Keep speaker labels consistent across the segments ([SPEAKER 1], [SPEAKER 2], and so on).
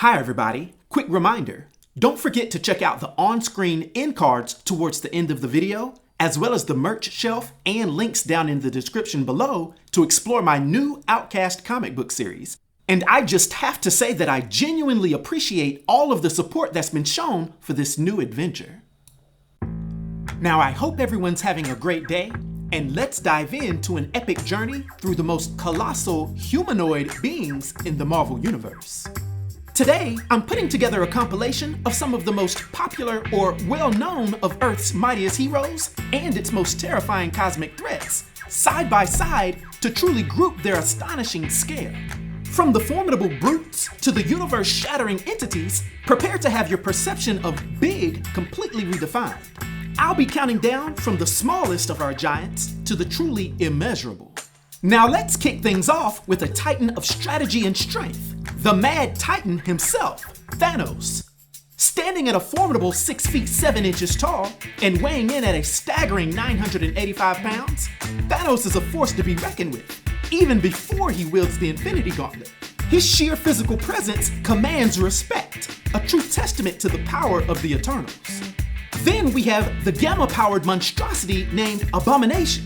[SPEAKER 1] Hi everybody, quick reminder, don't forget to check out the on-screen end cards towards the end of the video, as well as the merch shelf and links down in the description below to explore my new OUTCAST comic book series. And I just have to say that I genuinely appreciate all of the support that's been shown for this new adventure. Now I hope everyone's having a great day, and let's dive into an epic journey through the most colossal humanoid beings in the Marvel Universe. Today, I'm putting together a compilation of some of the most popular or well-known of Earth's mightiest heroes and its most terrifying cosmic threats, side by side to truly group their astonishing scale. From the formidable brutes to the universe-shattering entities, prepare to have your perception of big completely redefined. I'll be counting down from the smallest of our giants to the truly immeasurable. Now let's kick things off with a titan of strategy and strength, the Mad Titan himself, Thanos. Standing at a formidable 6 feet 7 inches tall and weighing in at a staggering 985 pounds, Thanos is a force to be reckoned with, even before he wields the Infinity Gauntlet. His sheer physical presence commands respect, a true testament to the power of the Eternals. Then we have the gamma-powered monstrosity named Abomination.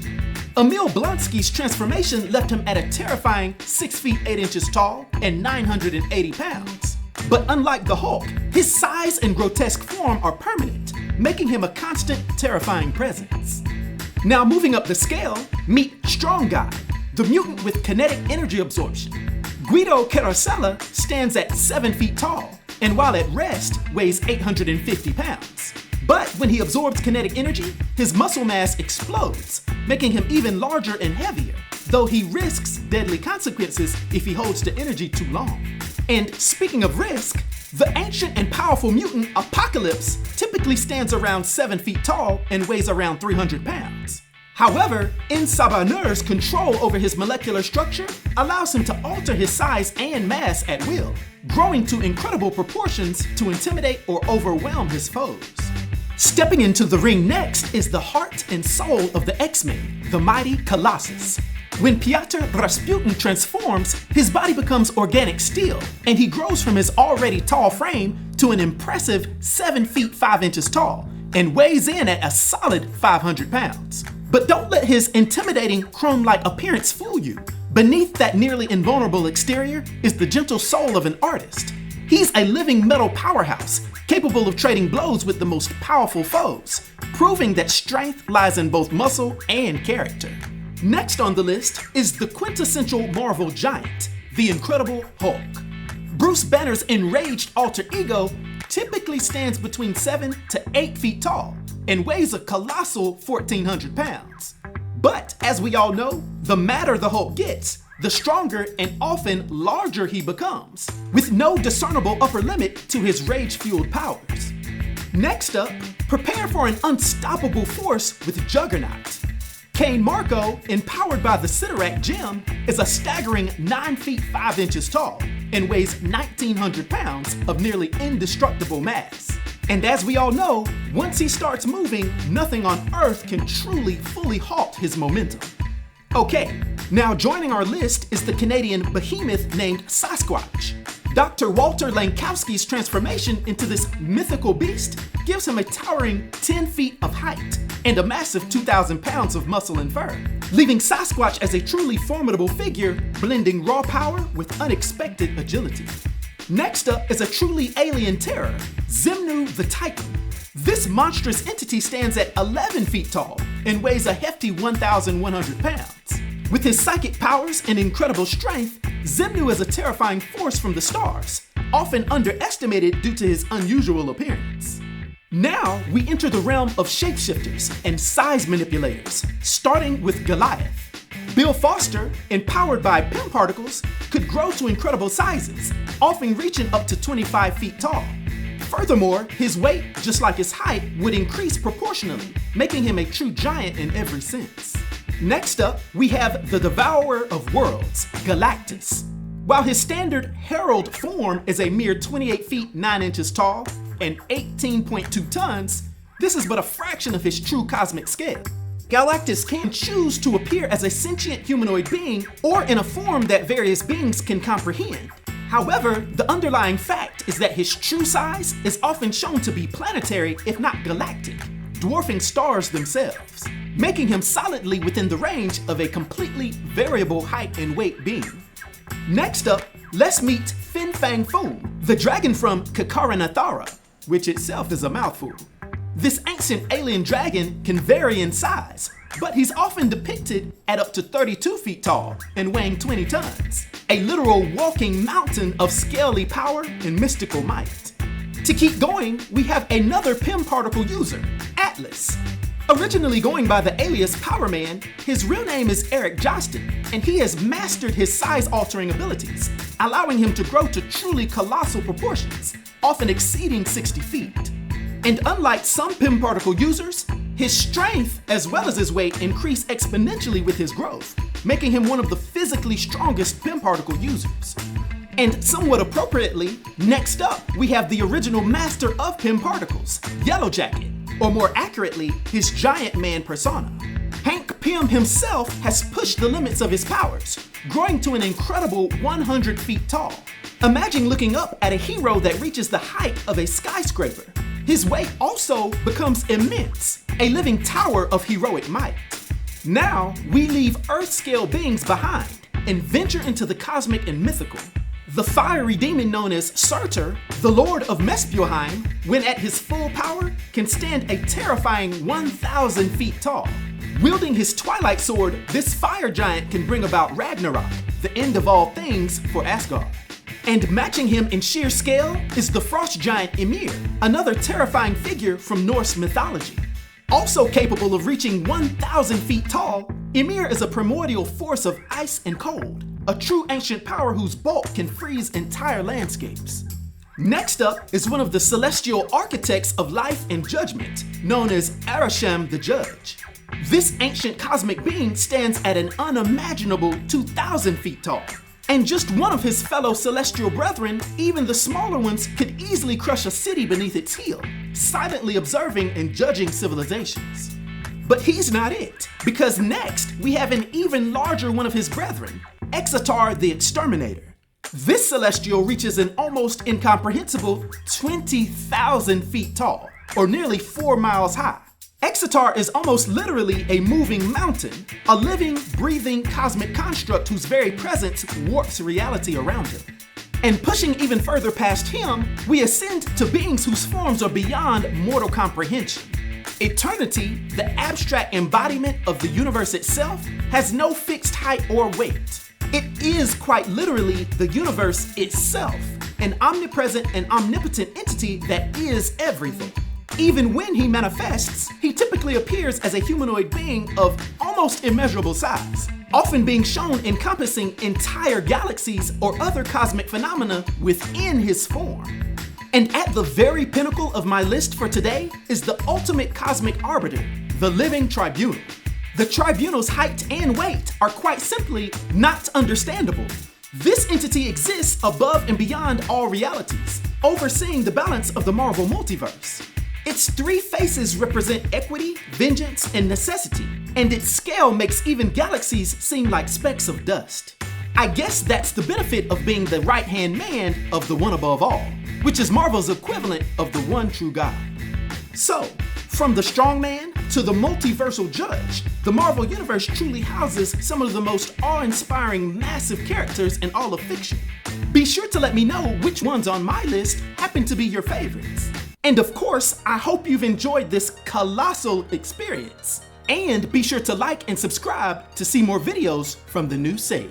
[SPEAKER 1] Emil Blonsky's transformation left him at a terrifying 6 feet 8 inches tall and 980 pounds. But unlike the Hulk, his size and grotesque form are permanent, making him a constant, terrifying presence. Now moving up the scale, meet Strong Guy, the mutant with kinetic energy absorption. Guido Carosella stands at 7 feet tall, and while at rest, weighs 850 pounds. But when he absorbs kinetic energy, his muscle mass explodes, making him even larger and heavier, though he risks deadly consequences if he holds the energy too long. And speaking of risk, the ancient and powerful mutant Apocalypse typically stands around 7 feet tall and weighs around 300 pounds. However, Insabaneur's control over his molecular structure allows him to alter his size and mass at will, growing to incredible proportions to intimidate or overwhelm his foes. Stepping into the ring next is the heart and soul of the X-Men, the mighty Colossus. When Pyotr Rasputin transforms, his body becomes organic steel, and he grows from his already tall frame to an impressive 7 feet 5 inches tall, and weighs in at a solid 500 pounds. But don't let his intimidating chrome-like appearance fool you. Beneath that nearly invulnerable exterior is the gentle soul of an artist. He's a living metal powerhouse, capable of trading blows with the most powerful foes, proving that strength lies in both muscle and character. Next on the list is the quintessential Marvel giant, the Incredible Hulk. Bruce Banner's enraged alter ego typically stands between 7 to 8 feet tall and weighs a colossal 1,400 pounds. But as we all know, the madder the Hulk gets, the stronger and often larger he becomes, with no discernible upper limit to his rage-fueled powers. Next up, prepare for an unstoppable force with Juggernaut. Kane Marco, empowered by the Sidorak gem, is a staggering 9 feet 5 inches tall and weighs 1,900 pounds of nearly indestructible mass. And as we all know, once he starts moving, nothing on Earth can truly fully halt his momentum. Okay, now joining our list is the Canadian behemoth named Sasquatch. Dr. Walter Lankowski's transformation into this mythical beast gives him a towering 10 feet of height and a massive 2,000 pounds of muscle and fur, leaving Sasquatch as a truly formidable figure, blending raw power with unexpected agility. Next up is a truly alien terror, Xemnu the Titan. This monstrous entity stands at 11 feet tall and weighs a hefty 1,100 pounds. With his psychic powers and incredible strength, Xemnu is a terrifying force from the stars, often underestimated due to his unusual appearance. Now we enter the realm of shapeshifters and size manipulators, starting with Goliath. Bill Foster, empowered by Pym particles, could grow to incredible sizes, often reaching up to 25 feet tall. Furthermore, his weight, just like his height, would increase proportionally, making him a true giant in every sense. Next up, we have the Devourer of Worlds, Galactus. While his standard herald form is a mere 28 feet 9 inches tall and 18.2 tons, this is but a fraction of his true cosmic scale. Galactus can choose to appear as a sentient humanoid being or in a form that various beings can comprehend. However, the underlying fact is that his true size is often shown to be planetary, if not galactic, dwarfing stars themselves, making him solidly within the range of a completely variable height and weight being. Next up, let's meet Fin Fang Foom, the dragon from Kakaranathara, which itself is a mouthful. This ancient alien dragon can vary in size, but he's often depicted at up to 32 feet tall and weighing 20 tons, a literal walking mountain of scaly power and mystical might. To keep going, we have another Pym Particle user, Atlas. Originally going by the alias Power Man, his real name is Eric Jostin, and he has mastered his size-altering abilities, allowing him to grow to truly colossal proportions, often exceeding 60 feet. And unlike some Pym Particle users, his strength as well as his weight increase exponentially with his growth, making him one of the physically strongest Pym Particle users. And somewhat appropriately, next up we have the original master of Pym Particles, Yellow Jacket, or more accurately, his giant man persona. Hank Pym himself has pushed the limits of his powers, growing to an incredible 100 feet tall. Imagine looking up at a hero that reaches the height of a skyscraper. His weight also becomes immense, a living tower of heroic might. Now, we leave Earth-scale beings behind and venture into the cosmic and mythical. The fiery demon known as Surtur, the Lord of Muspelheim, when at his full power, can stand a terrifying 1,000 feet tall. Wielding his twilight sword, this fire giant can bring about Ragnarok, the end of all things for Asgard. And matching him in sheer scale is the frost giant Ymir, another terrifying figure from Norse mythology. Also capable of reaching 1,000 feet tall, Ymir is a primordial force of ice and cold, a true ancient power whose bulk can freeze entire landscapes. Next up is one of the celestial architects of life and judgment, known as Arishem the Judge. This ancient cosmic being stands at an unimaginable 2,000 feet tall. And just one of his fellow celestial brethren, even the smaller ones, could easily crush a city beneath its heel, silently observing and judging civilizations. But he's not it, because next we have an even larger one of his brethren, Exitar the Exterminator. This celestial reaches an almost incomprehensible 20,000 feet tall, or nearly 4 miles high. Exitar is almost literally a moving mountain, a living, breathing cosmic construct whose very presence warps reality around him. And pushing even further past him, we ascend to beings whose forms are beyond mortal comprehension. Eternity, the abstract embodiment of the universe itself, has no fixed height or weight. It is quite literally the universe itself, an omnipresent and omnipotent entity that is everything. Even when he manifests, he typically appears as a humanoid being of almost immeasurable size, often being shown encompassing entire galaxies or other cosmic phenomena within his form. And at the very pinnacle of my list for today is the ultimate cosmic arbiter, the living tribunal. The tribunal's height and weight are quite simply not understandable. This entity exists above and beyond all realities, overseeing the balance of the Marvel multiverse. Its 3 faces represent equity, vengeance, and necessity, and its scale makes even galaxies seem like specks of dust. I guess that's the benefit of being the right-hand man of the one above all, which is Marvel's equivalent of the one true God. So, from the strongman to the multiversal judge, the Marvel Universe truly houses some of the most awe-inspiring, massive characters in all of fiction. Be sure to let me know which ones on my list happen to be your favorites. And of course, I hope you've enjoyed this colossal experience. And be sure to like and subscribe to see more videos from the new Sage.